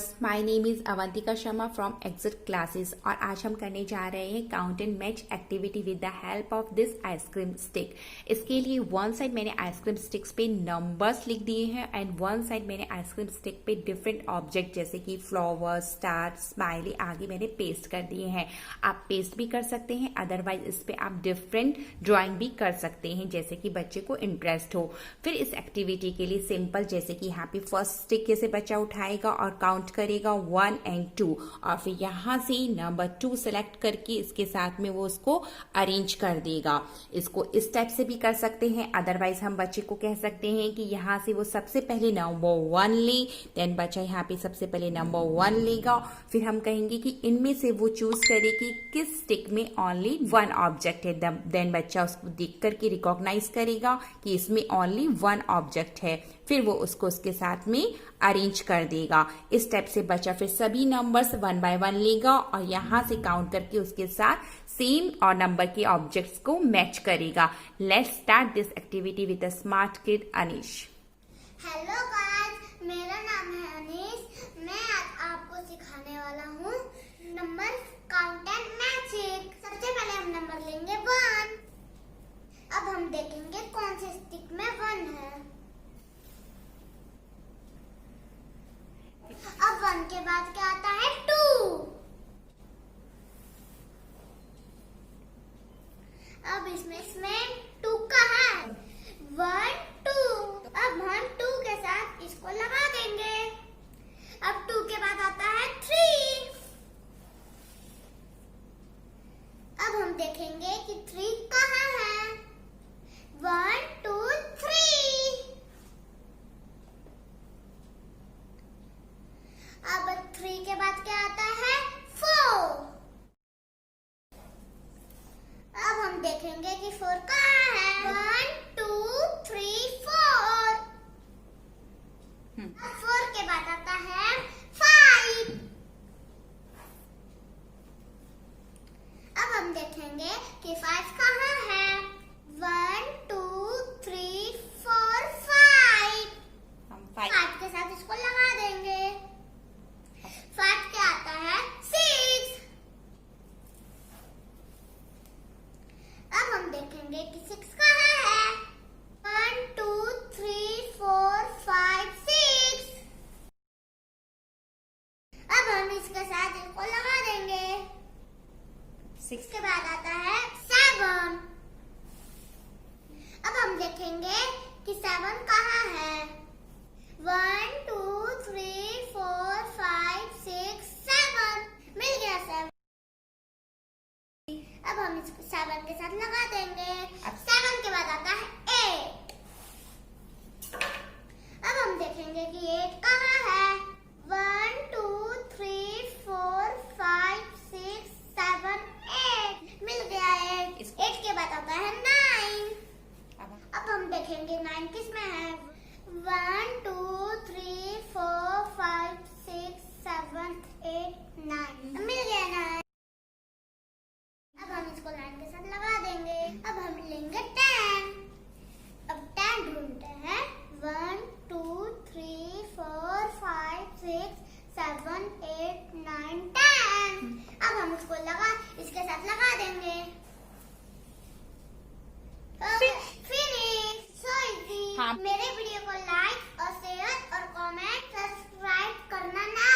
Viewers, my name is Avantika Sharma from exit classes और आज हम करने जा रहे हैं count and match activity with the help of this ice cream stick. इसके लिए वन साइड मैंने आइसक्रीम स्टिक्स पे नंबर्स लिख दिए हैं एंड वन साइड मैंने आइसक्रीम स्टिक पे डिफरेंट ऑब्जेक्ट जैसे कि फ्लावर, स्टार, स्माइली आगे मैंने पेस्ट कर दिए हैं। आप पेस्ट भी कर सकते हैं, अदरवाइज इस पे आप डिफरेंट ड्राइंग भी कर सकते हैं जैसे कि बच्चे को इंटरेस्ट हो। फिर इस एक्टिविटी के लिए सिंपल जैसे कि यहाँ पे फर्स्ट स्टिक से बच्चा उठाएगा और काउंट करेगा 1 और 2 और फिर यहाँ से नंबर 2 सेलेक्ट करके इसके साथ में वो उसको अरेंज कर देगा। इसको इस टाइप से भी कर सकते हैं, अदरवाइज हम बच्चे को कह सकते हैं कि यहाँ से वो सबसे पहले नंबर 1 ले, देन बच्चा यहाँ पे सबसे पहले नंबर 1 लेगा। फिर हम कहेंगे कि इनमें से वो चूज करे कि किस स्टिक में ओनली 1 ऑब्जेक्ट है, देन बच्चा उसको देख करके रिकॉग्नाइज करेगा कि इसमें ओनली 1 ऑब्जेक्ट है। फिर वो उसको उसके साथ में अरेंज कर देगा। इस टाइप से बच्चा फिर सभी नंबर्स 1 बाय 1 लेगा और यहाँ से काउंट करके उसके साथ सेम और नंबर के ऑब्जेक्ट्स को मैच करेगा। Let's start this activity with a smart kid Anish. Hello guys, मेरा नाम है अनीश। मैं आज आपको सिखाने वाला हूँ नंबर काउंट एंड मैचिंग। सबसे पहले हम नंबर लेंगे 1। अब हम देखेंगे कौन से स्टिक में 1 है। अब 1 के बाद क्या आता है 2। अब इसमें 2 कहाँ है 1 2। अब हम 2 के साथ इसको लगा देंगे। अब 2 के बाद आता है 3। अब हम देखेंगे कि 3 कहाँ है 1 2 3। अब 3 के बाद क्या आता है 4। अब हम देखेंगे कि 4 कहाँ है 1 2 3 4। अब 4 के बाद आता है 5। अब हम देखेंगे कि 5 कहाँ है 1 2 3 4 5। 5 के साथ इसको लगा देंगे। 5 क्या आता है 6। अब हम देखेंगे कि 6 कहाँ है 1 2 3 4 5 6। अब हम इसके साथ इसको लगा देंगे। 6 के बाद आता है 7। अब हम देखेंगे कि 7 कहाँ है 1 2 3 4 5 6 7। मिल गया 7। अब हम इसको 7 के साथ लगा देंगे। अब 7 के बाद आता है 8। अब हम देखेंगे कि 8 कहाँ है 1 2 3 4 5 6 7 8। मिल गया 8। 8 के बाद आता है 9। अब हम देखेंगे 9 किस में है 1 2 3 4 5 6 7 8 9। मिल गया 9। अब हम इसको 9 के साथ लगा देंगे। अब हम लेंगे 10। अब 10 ढूंढते हैं 1 2 3 4 5 6 7 8 9 10। अब हम इसके साथ लगा देंगे। फिनिश। So easy. मेरे वीडियो को लाइक और शेयर और कमेंट सब्सक्राइब करना ना